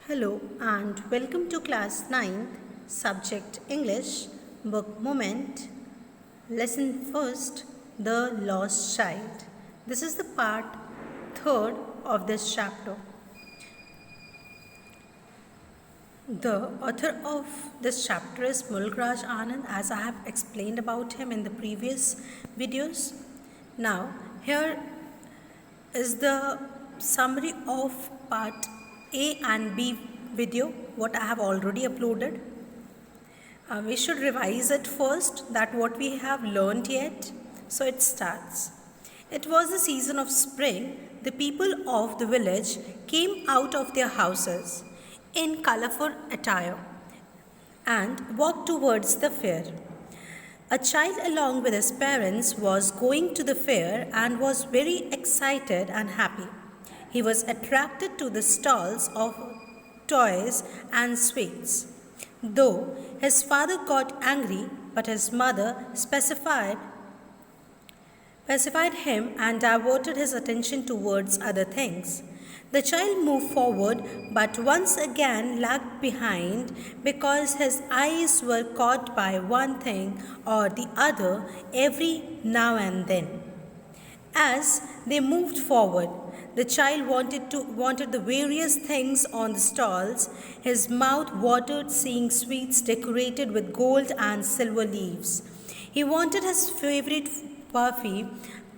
Hello and welcome to class 9th, subject English, book Moment, lesson first, The Lost Child. This is the part 3rd of this chapter. The author of this chapter is Mulkraj Anand, as I have explained about him in the previous videos. Now, here is the summary of part A and B video, what I have already uploaded. We should revise it first, that what we have learned yet. So it starts. It was the season of spring. The people of the village came out of their houses in colorful attire and walked towards the fair. A child, along with his parents, was going to the fair and was very excited and happy. He was attracted to the stalls of toys and sweets. Though his father got angry, but his mother pacified him and diverted his attention towards other things. The child moved forward, but once again lagged behind because his eyes were caught by one thing or the other every now and then. As they moved forward, the child wanted the various things on the stalls. His mouth watered seeing sweets decorated with gold and silver leaves. He wanted his favorite puffy,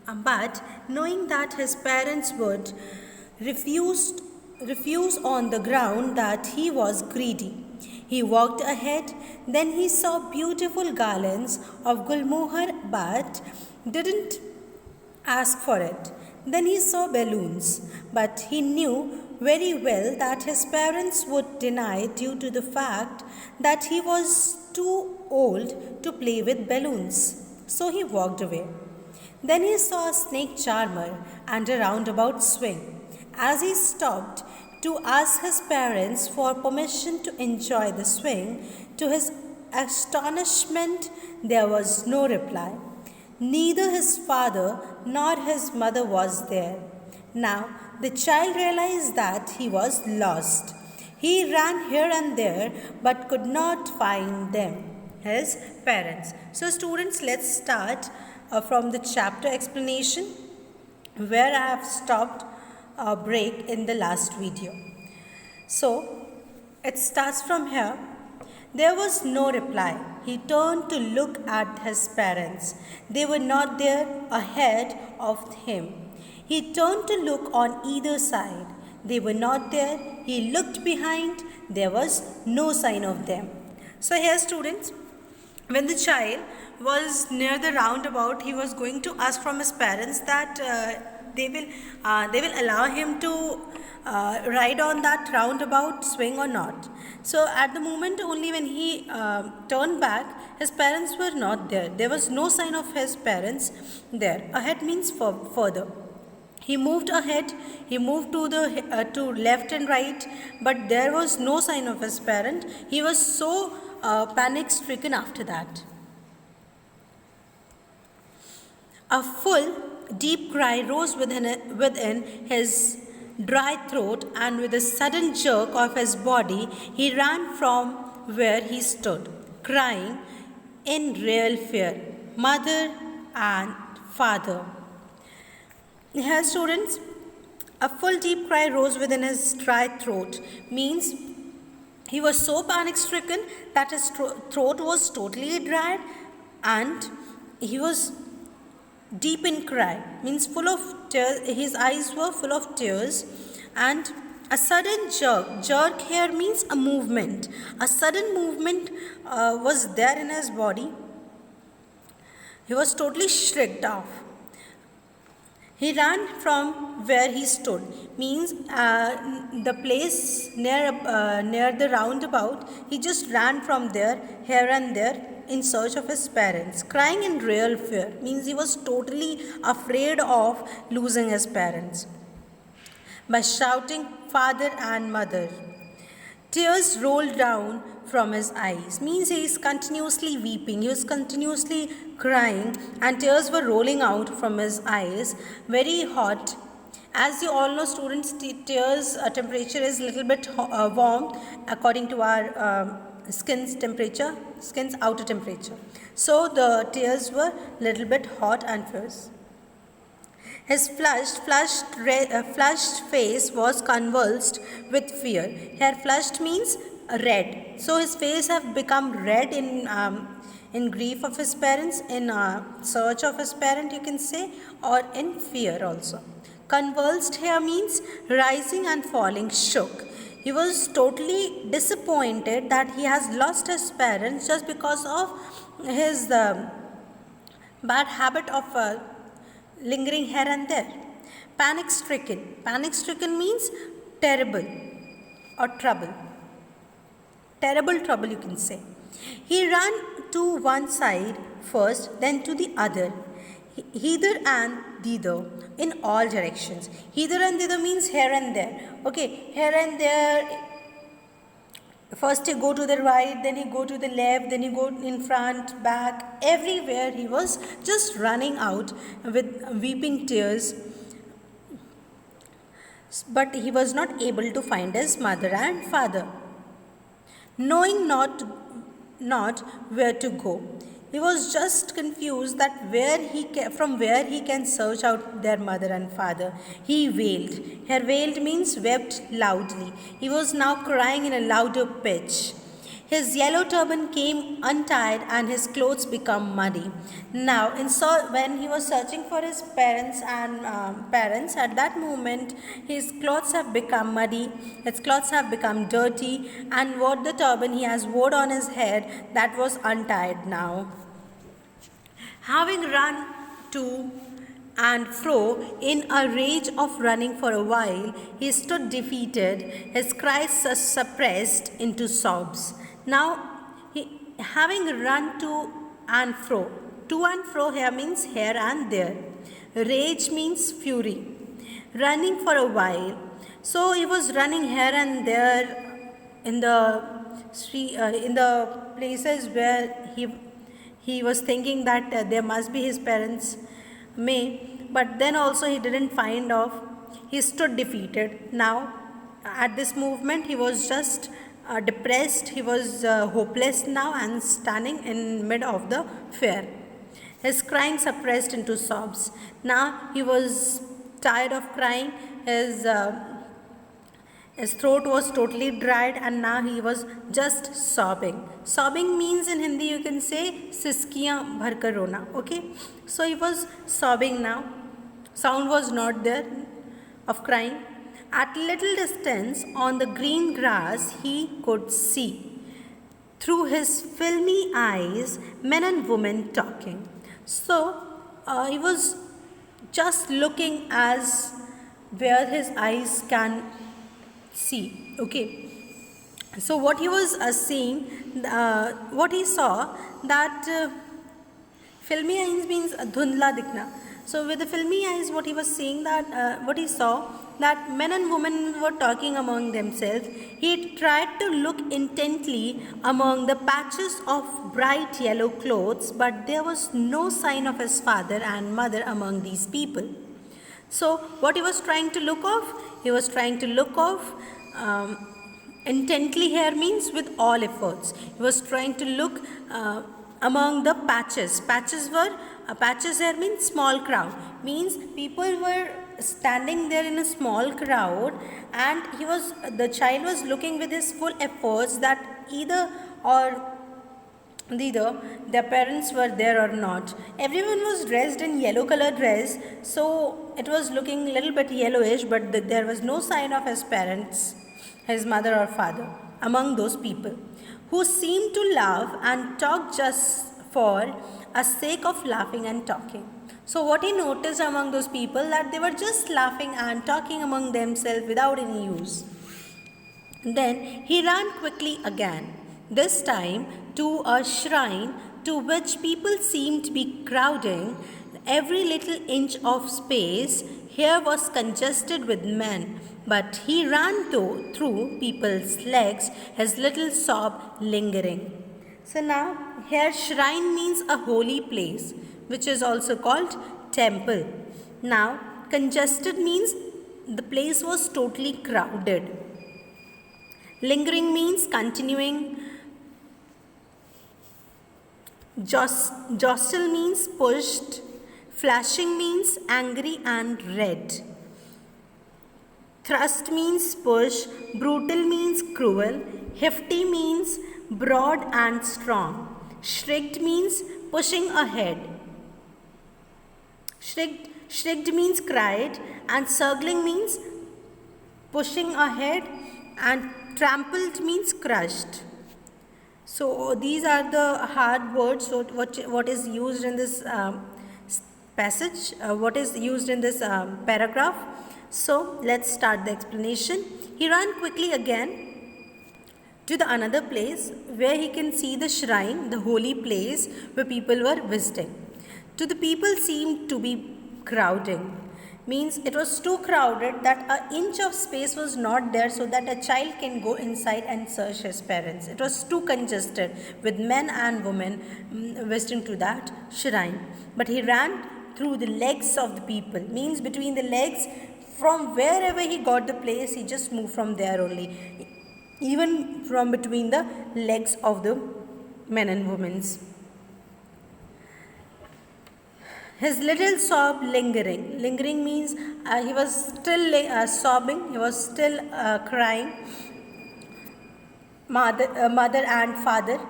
but knowing that his parents would refuse on the ground that he was greedy. He walked ahead, then he saw beautiful garlands of gulmohar but didn't ask for it. Then he saw balloons, but he knew very well that his parents would deny due to the fact that he was too old to play with balloons. So he walked away. Then he saw a snake charmer and a roundabout swing. As he stopped to ask his parents for permission to enjoy the swing, to his astonishment, there was no reply. Neither his father nor his mother was there. Now the child realized that he was lost. He ran here and there but could not find them, his parents. So, students, let's start from the chapter explanation where I have stopped a break in the last video. So, it starts from here. There was no reply. He turned to look at his parents. They were not there ahead of him. He turned to look on either side. They were not there. He looked behind. There was no sign of them. So here, students, when the child was near the roundabout, he was going to ask from his parents that they will allow him to ride on that roundabout swing or not. So at the moment only when he turned back, his parents were not there. There was no sign of his parents there. Ahead means further. He moved ahead. He moved to left and right, but there was no sign of his parent. He was so panic-stricken after that. A full, deep cry rose within his dry throat, and with a sudden jerk of his body, he ran from where he stood, crying in real fear, "Mother and Father." Here, students, a full, deep cry rose within his dry throat means he was so panic-stricken that his throat was totally dry and he was deep in cry, means full of tears. His eyes were full of tears, and a sudden jerk here means a movement. A sudden movement was there in his body. He was totally shrieked off. He ran from where he stood, means the place near the roundabout. He just ran from there, here and there, in search of his parents, crying in real fear, means he was totally afraid of losing his parents. By shouting, "Father and Mother." Tears rolled down from his eyes, means he is continuously weeping, he was continuously crying, and tears were rolling out from his eyes, very hot As you all know, students, tears temperature is little bit warm according to our skin's temperature, skin's outer temperature. So the tears were little bit hot and fierce. His flushed face was convulsed with fear. Here, flushed means red. So his face have become red in grief of his parents, in search of his parent, you can say, or in fear also. Convulsed here means rising and falling, shook. He was totally disappointed that he has lost his parents just because of his bad habit of lingering here and there. Panic stricken. Panic stricken means terrible or trouble. Terrible trouble, you can say. He ran to one side first, then to the other, hither and thither, in all directions. Hither and thither means here and there. Okay, here and there. First he go to the right, then he go to the left, then he go in front, back, everywhere he was just running out with weeping tears. But he was not able to find his mother and father. Knowing not where to go, he was just confused that from where he can search out their mother and father. He wailed. Here, wailed means wept loudly. He was now crying in a louder pitch. His yellow turban came untied and his clothes became muddy. Now, when he was searching for his parents, at that moment, his clothes have become muddy, his clothes have become dirty, and what the turban he has worn on his head, that was untied now. Having run to and fro in a rage of running for a while, he stood defeated, his cries suppressed into sobs. Now, having run to and fro here means here and there. Rage means fury. Running for a while. So he was running here and there in the street, in the places where he was thinking that there must be his parents but then also he didn't find off. He stood defeated. Now, at this movement, he was just depressed, he was hopeless now and standing in mid of the fair. His crying suppressed into sobs. Now he was tired of crying, his throat was totally dried and now he was just sobbing. Sobbing means in Hindi you can say siskiyan bharkar rona. Okay, so he was sobbing now. Sound was not there of crying. At little distance on the green grass he could see, through his filmy eyes, men and women talking. So he was just looking as where his eyes can see. Okay. So what he was seeing, what he saw, that filmy eyes means dhundla dikhna. So with the filmy eyes, what he was seeing, what he saw, that men and women were talking among themselves. He tried to look intently among the patches of bright yellow clothes, but there was no sign of his father and mother among these people. So what he was trying to look of? He was trying to look of intently here means with all efforts. He was trying to look among the patches. Patches here means small crowd. Means people were standing there in a small crowd and the child was looking with his full efforts that either their parents were there or not. Everyone was dressed in yellow color dress, so it was looking a little bit yellowish, but there was no sign of his parents, his mother or father, among those people, who seemed to laugh and talk just for a sake of laughing and talking. So what he noticed among those people, that they were just laughing and talking among themselves without any use. Then he ran quickly again, this time to a shrine to which people seemed to be crowding. Every little inch of space here was congested with men, but he ran through people's legs, his little sob lingering. So now here shrine means a holy place, which is also called temple. Now congested means the place was totally crowded. Lingering means continuing. Jostle means pushed. Flashing means angry and red. Thrust means push. Brutal means cruel. Hefty means broad and strong. Shrieked means pushing ahead. Shrieked means cried, and circling means pushing ahead, and trampled means crushed. So these are the hard words. So what is used in this passage? What is used in this paragraph? So let's start the explanation. He ran quickly again to the another place where he can see the shrine, the holy place where people were visiting. To the people seemed to be crowding. Means it was too crowded that an inch of space was not there so that a child can go inside and search his parents. It was too congested with men and women visiting to that shrine. But he ran through the legs of the people. Means between the legs, from wherever he got the place, he just moved from there only. Even from between the legs of the men and women. His little sob lingering. Lingering means he was still sobbing, he was still crying. Mother and father.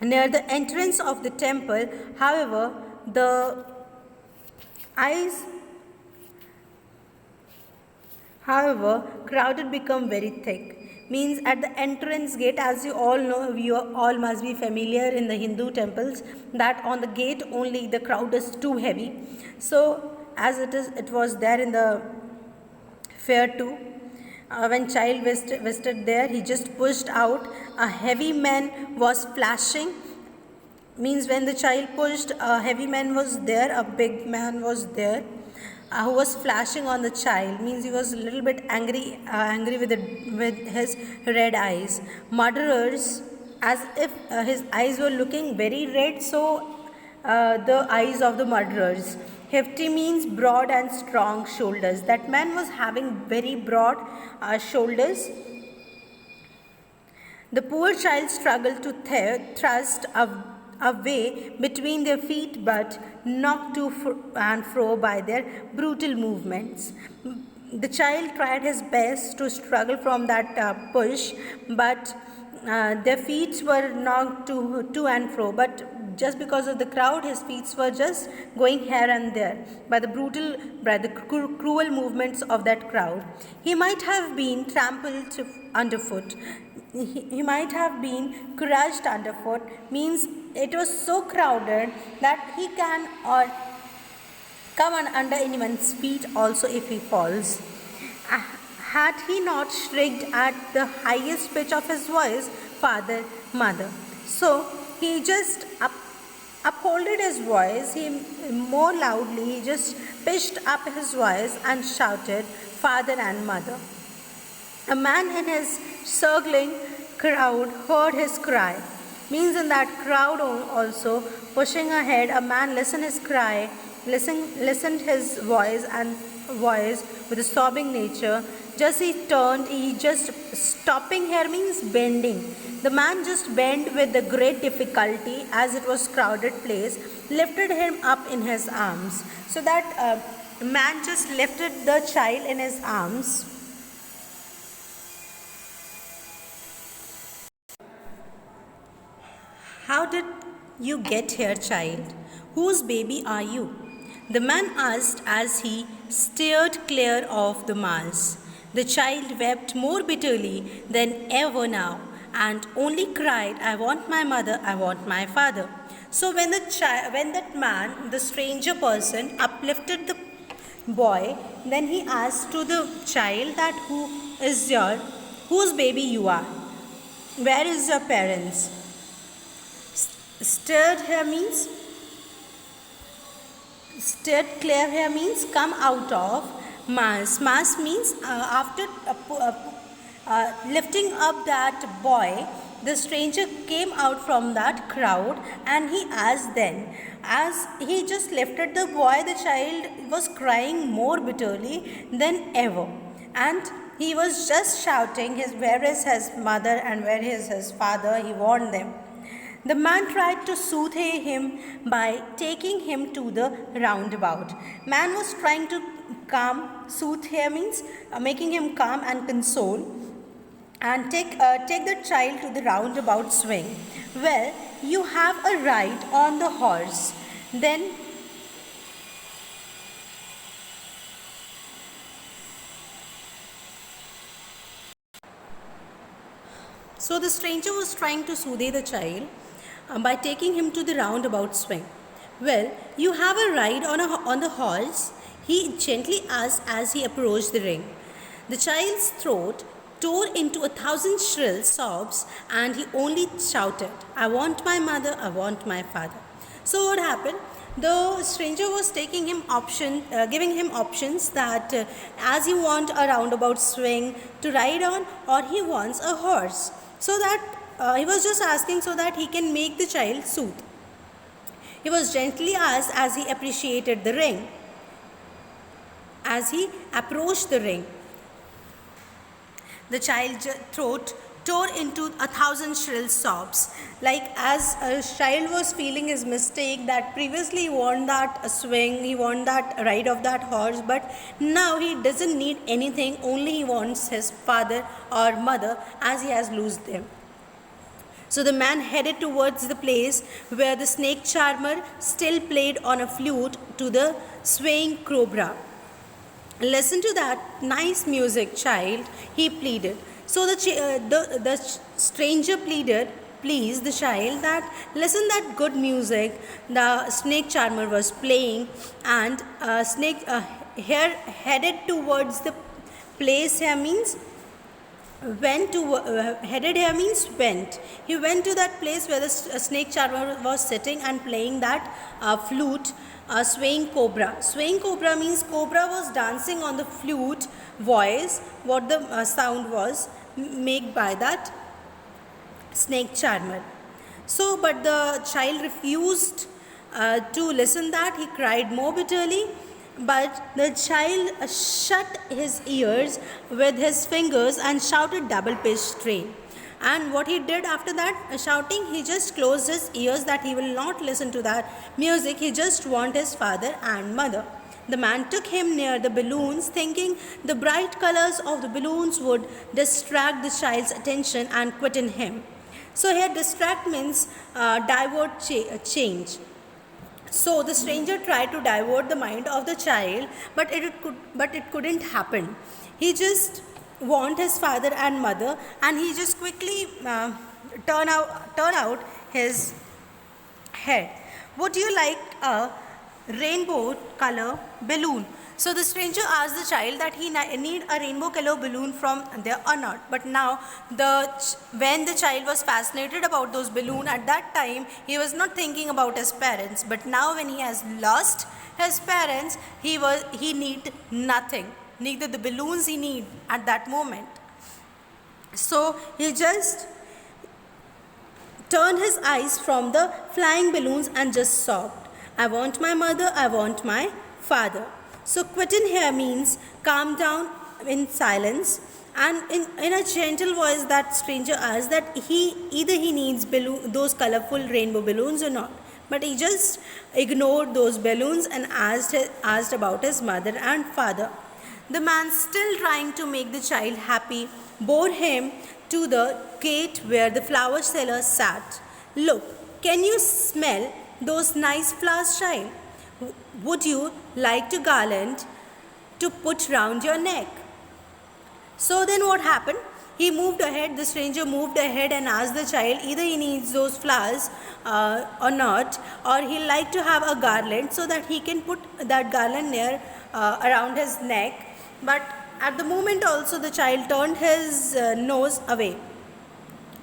Near the entrance of the temple, however, the eyes, crowded become very thick. Means at the entrance gate, as you all know, you all must be familiar in the Hindu temples, that on the gate only the crowd is too heavy. So as it was there in the fair too. When child visited there, he just pushed out. A heavy man was flashing. Means when the child pushed, a heavy man was there, a big man was there. Who was flashing on the child. Means he was a little bit angry with his red eyes. Murderers, as if his eyes were looking very red, so the eyes of the murderers. Hefty means broad and strong shoulders. That man was having very broad shoulders. The poor child struggled to thrust a way between their feet, but knocked to and fro by their brutal movements. The child tried his best to struggle from that push, but their feet were knocked to and fro. But just because of the crowd, his feet were just going here and there by the cruel movements of that crowd. He might have been trampled underfoot. He might have been crushed underfoot. Means it was so crowded that he can come under anyone's feet also if he falls. Had he not shrieked at the highest pitch of his voice, father, mother. So he just upholded his voice, more loudly, he just pitched up his voice and shouted, father and mother. A man in his circling crowd heard his cry. Means in that crowd also, pushing ahead, a man listened his cry, listened his voice with a sobbing nature. Just he turned, he just stopping here means bending. The man just bent with the great difficulty as it was crowded place, lifted him up in his arms. So that man just lifted the child in his arms. How did you get here, child? Whose baby are you? The man asked as he stared clear of the mass. The child wept more bitterly than ever now and only cried, I want my mother, I want my father. So when that man, the stranger person, uplifted the boy, then he asked to the child that whose baby you are? Where is your parents? Stirred clear here means come out of. Mass means after Lifting up that boy, the stranger came out from that crowd and he asked then. As he just lifted the boy, the child was crying more bitterly than ever. And he was just shouting, where is his mother and where is his father? He warned them. The man tried to soothe him by taking him to the roundabout. Man was trying to soothe him means making him calm and console, and take the child to the roundabout swing. Well, you have a ride on the horse. Then So the stranger was trying to soothe the child by taking him to the roundabout swing. Well, you have a ride on the horse, he gently asked as he approached the ring. The child's throat tore into 1,000 shrill sobs and he only shouted, I want my mother, I want my father. So what happened? The stranger was giving him options that as he wants a roundabout swing to ride on, or he wants a horse. So that he was just asking so that he can make the child soothe. He was gently asked as he appreciated the ring. As he approached the ring, the child's throat tore into 1,000 shrill sobs. Like as a child was feeling his mistake that previously he wanted that swing, he wanted that ride of that horse, but now he doesn't need anything, only he wants his father or mother as he has lost them. So the man headed towards the place where the snake charmer still played on a flute to the swaying cobra. Listen to that nice music, child, he pleaded. So the stranger pleased the child that listen that good music the snake charmer was playing, and here headed towards the place here means headed here means went. He went to that place where the snake charmer was sitting and playing that flute, swaying cobra. Swaying cobra means cobra was dancing on the flute voice, what the sound was made by that snake charmer. So, but the child refused to listen that. He cried more bitterly. But the child shut his ears with his fingers and shouted double-pitched strain. And what he did after that, shouting, he just closed his ears that he will not listen to that music. He just want his father and mother. The man took him near the balloons, thinking the bright colors of the balloons would distract the child's attention and quieten him. So here distract means change. So the stranger tried to divert the mind of the child, but it couldn't happen. He just want his father and mother, and he just quickly turn out his head. Would you like a rainbow color balloon? So the stranger asked the child that he need a rainbow color balloon from there or not. But now when the child was fascinated about those balloons, at that time he was not thinking about his parents. But now when he has lost his parents, he need nothing, neither the balloons he need at that moment. So he just turned his eyes from the flying balloons and just sobbed. I want my mother, I want my father. So quieten here means calm down in silence, and in a gentle voice that stranger asked that he needs those colorful rainbow balloons or not. But he just ignored those balloons and asked about his mother and father. The man, still trying to make the child happy, bore him to the gate where the flower seller sat. Look, can you smell those nice flowers, child? Would you like to garland to put round your neck? So then what happened? He moved ahead, the stranger moved ahead and asked the child either he needs those flowers or not, or he like to have a garland so that he can put that garland near around his neck. But at the moment also the child turned his nose away,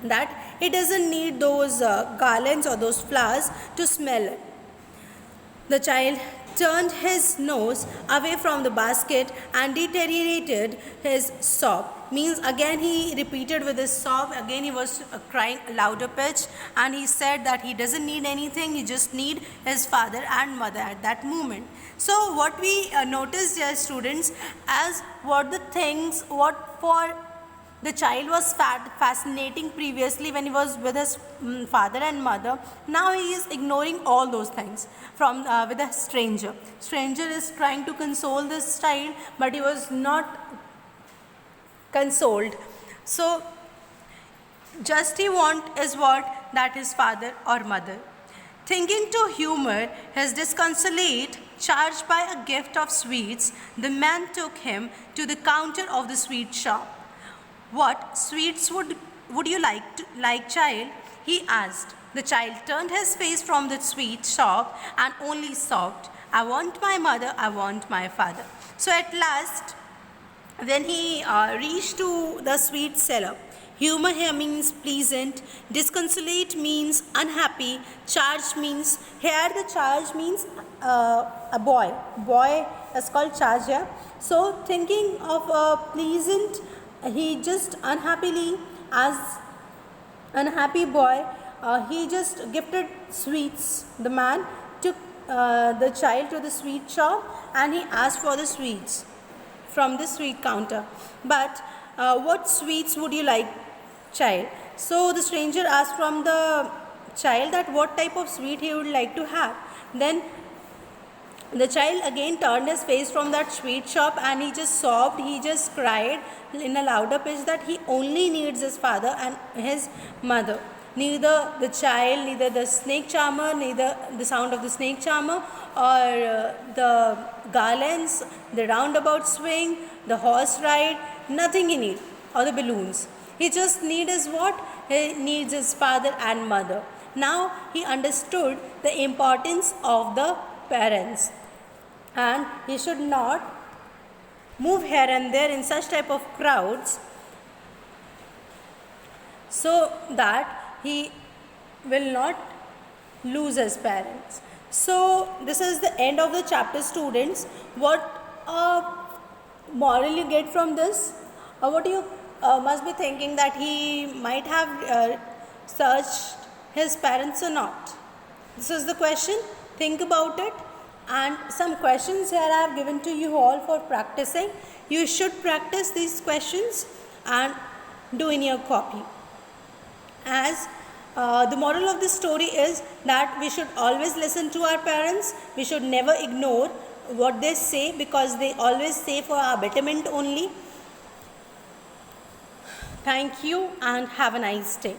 that he doesn't need those garlands or those flowers to smell it. The child turned his nose away from the basket and deteriorated his sob. means again he repeated with his sob, again he was crying a louder pitch, and he said that he doesn't need anything, he just need his father and mother at that moment. So what we noticed here, students, as what the things, what for the child was fascinating previously when he was with his father and mother, now he is ignoring all those things from with a stranger. Stranger is trying to console this child, but he was not consoled. So just he want is what? That his father or mother. Thinking to humor his disconsolate, charged by a gift of sweets, the man took him to the counter of the sweet shop. What sweets would you like, child? He asked. The child turned his face from the sweet shop and only sobbed, I want my mother, I want my father. So at last, when he reached to the sweet seller, humor here means pleasant, disconsolate means unhappy, charged means, here the charge means a boy. Boy is called charge here. So thinking of a pleasant, he just unhappily, as unhappy boy, he just gifted sweets. The man took the child to the sweet shop and he asked for the sweets from the sweet counter. But what sweets would you like, child? So the stranger asked from the child that what type of sweet he would like to have. Then the child again turned his face from that sweet shop and he just sobbed, he just cried in a louder pitch that he only needs his father and his mother. Neither the child, neither the snake charmer, neither the sound of the snake charmer or the garlands, the roundabout swing, the horse ride, nothing he needs, or the balloons. He just needs what? He needs his father and mother. Now he understood the importance of the parents, and he should not move here and there in such type of crowds so that he will not lose his parents. So this is the end of the chapter, students. What moral you get from this? What you must be thinking that he might have searched his parents or not. This is the question. Think about it. And some questions here I have given to you all for practicing. You should practice these questions and do in your copy. As the moral of this story is that we should always listen to our parents. We should never ignore what they say, because they always say for our betterment only. Thank you and have a nice day.